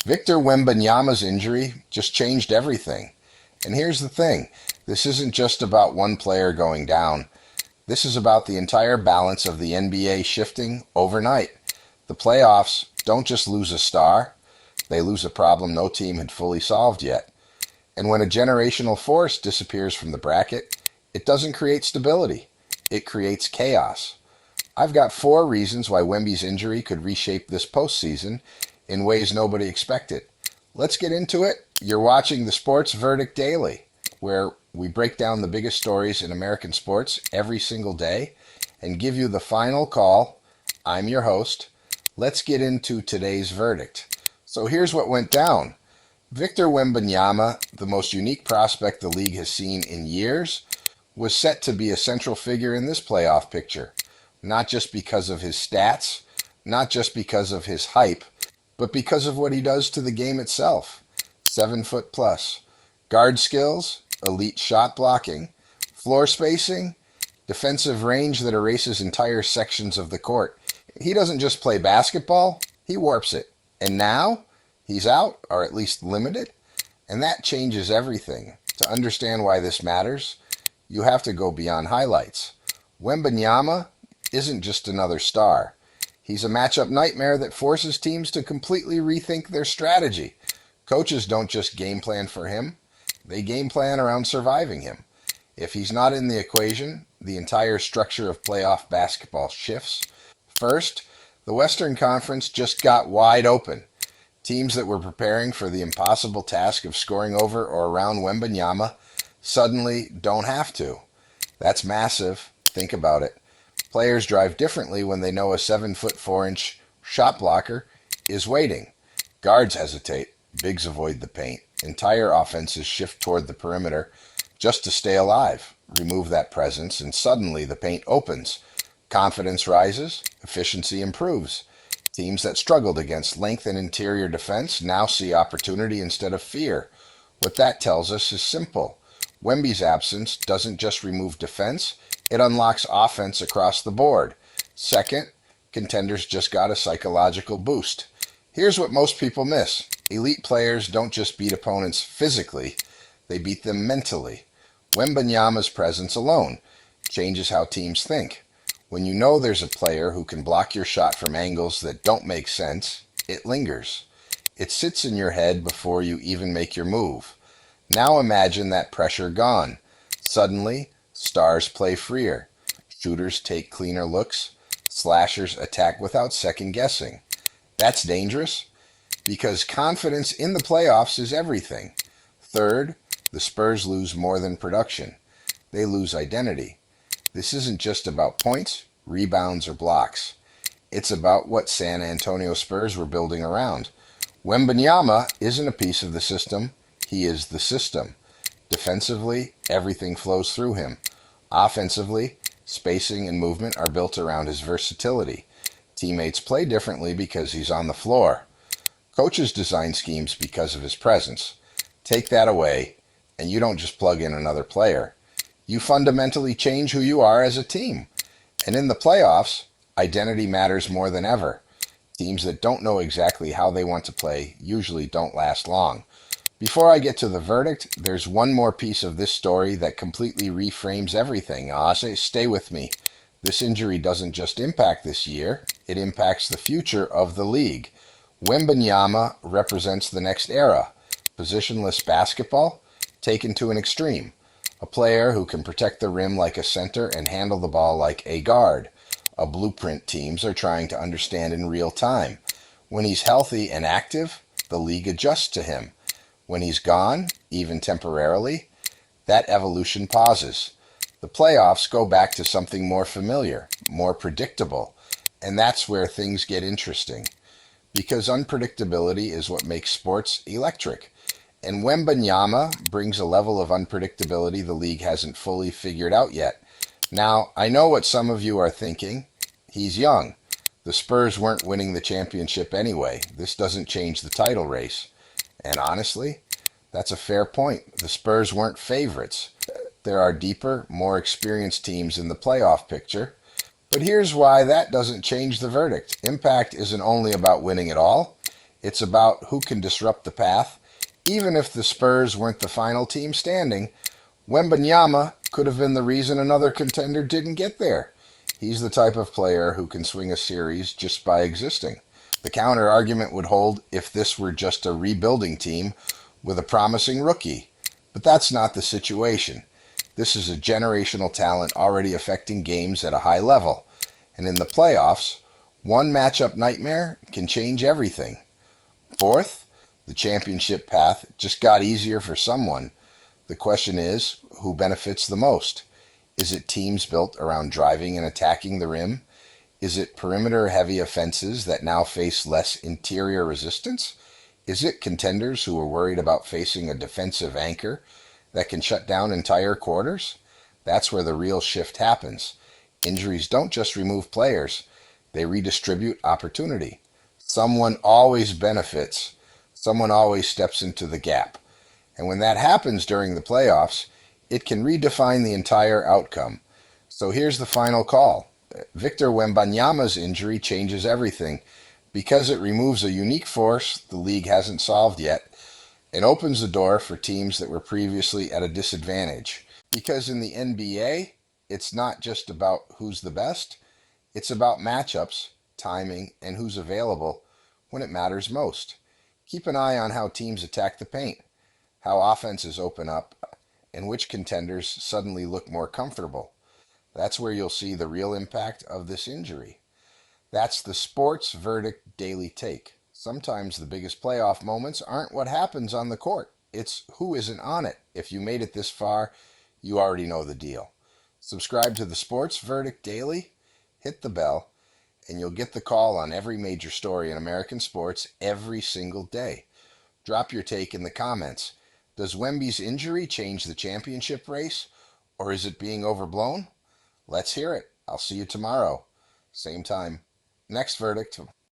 Victor Wembanyama's injury just changed everything. And here's the thing, this isn't just about one player going down. This is about the entire balance of the NBA shifting overnight. The playoffs don't just lose a star, they lose a problem no team had fully solved yet. And when a generational force disappears from the bracket, it doesn't create stability, it creates chaos. I've got 4 reasons why Wemby's injury could reshape this postseason in ways nobody expected. Let's get into it. You're watching the Sports Verdict Daily, where we break down the biggest stories in American sports every single day and give you the final call. I'm your host. Let's get into today's verdict. So here's what went down. Victor Wembanyama, the most unique prospect the league has seen in years, was set to be a central figure in this playoff picture. Not just because of his stats, not just because of his hype, but because of what he does to the game itself. 7 foot plus. Guard skills, elite shot blocking, floor spacing, defensive range that erases entire sections of the court. He doesn't just play basketball, he warps it. And now, he's out, or at least limited, and that changes everything. To understand why this matters, you have to go beyond highlights. Wembanyama isn't just another star. He's a matchup nightmare that forces teams to completely rethink their strategy. Coaches don't just game plan for him, they game plan around surviving him. If he's not in the equation, the entire structure of playoff basketball shifts. First, the Western Conference just got wide open. Teams that were preparing for the impossible task of scoring over or around Wembanyama suddenly don't have to. That's massive. Think about it. Players drive differently when they know a 7 foot 4-inch shot blocker is waiting. Guards hesitate. Bigs avoid the paint. Entire offenses shift toward the perimeter just to stay alive. Remove that presence and suddenly the paint opens. Confidence rises. Efficiency improves. Teams that struggled against length and interior defense now see opportunity instead of fear. What that tells us is simple. Wemby's absence doesn't just remove defense, it unlocks offense across the board. Second, contenders just got a psychological boost. Here's what most people miss. Elite players don't just beat opponents physically, they beat them mentally. Wembanyama's presence alone changes how teams think. When you know there's a player who can block your shot from angles that don't make sense, it lingers. It sits in your head before you even make your move. Now imagine that pressure gone. Suddenly, stars play freer. Shooters take cleaner looks. Slashers attack without second guessing. That's dangerous because confidence in the playoffs is everything. Third, the Spurs lose more than production. They lose identity. This isn't just about points, rebounds, or blocks. It's about what San Antonio Spurs were building around. Wembanyama isn't a piece of the system. He is the system. Defensively, everything flows through him. Offensively, spacing and movement are built around his versatility. Teammates play differently because he's on the floor. Coaches design schemes because of his presence. Take that away, and you don't just plug in another player. You fundamentally change who you are as a team. And in the playoffs, identity matters more than ever. Teams that don't know exactly how they want to play usually don't last long. Before I get to the verdict, there's one more piece of this story that completely reframes everything. Stay with me. This injury doesn't just impact this year, it impacts the future of the league. Wembanyama represents the next era. Positionless basketball taken to an extreme. A player who can protect the rim like a center and handle the ball like a guard. A blueprint teams are trying to understand in real time. When he's healthy and active, the league adjusts to him. When he's gone, even temporarily, that evolution pauses. The playoffs go back to something more familiar, more predictable, and that's where things get interesting. Because unpredictability is what makes sports electric. And Wembanyama brings a level of unpredictability the league hasn't fully figured out yet. Now, I know what some of you are thinking. He's young. The Spurs weren't winning the championship anyway. This doesn't change the title race. And honestly, that's a fair point. The Spurs weren't favorites. There are deeper, more experienced teams in the playoff picture. But here's why that doesn't change the verdict. Impact isn't only about winning it all. It's about who can disrupt the path. Even if the Spurs weren't the final team standing, Wembanyama could have been the reason another contender didn't get there. He's the type of player who can swing a series just by existing. The counter argument would hold if this were just a rebuilding team with a promising rookie. But that's not the situation. This is a generational talent already affecting games at a high level. And in the playoffs, one matchup nightmare can change everything. Fourth, the championship path just got easier for someone. The question is, who benefits the most? Is it teams built around driving and attacking the rim? Is it perimeter-heavy offenses that now face less interior resistance? Is it contenders who are worried about facing a defensive anchor that can shut down entire quarters? That's where the real shift happens. Injuries don't just remove players, they redistribute opportunity. Someone always benefits. Someone always steps into the gap. And when that happens during the playoffs, it can redefine the entire outcome. So here's the final call. Victor Wembanyama's injury changes everything because it removes a unique force the league hasn't solved yet and opens the door for teams that were previously at a disadvantage. Because in the NBA, it's not just about who's the best, it's about matchups, timing, and who's available when it matters most. Keep an eye on how teams attack the paint, how offenses open up, and which contenders suddenly look more comfortable. That's where you'll see the real impact of this injury. That's the Sports Verdict Daily Take. Sometimes the biggest playoff moments aren't what happens on the court. It's who isn't on it. If you made it this far, you already know the deal. Subscribe to the Sports Verdict Daily, hit the bell, and you'll get the call on every major story in American sports every single day. Drop your take in the comments. Does Wemby's injury change the championship race, or is it being overblown? Let's hear it. I'll see you tomorrow. Same time. Next verdict.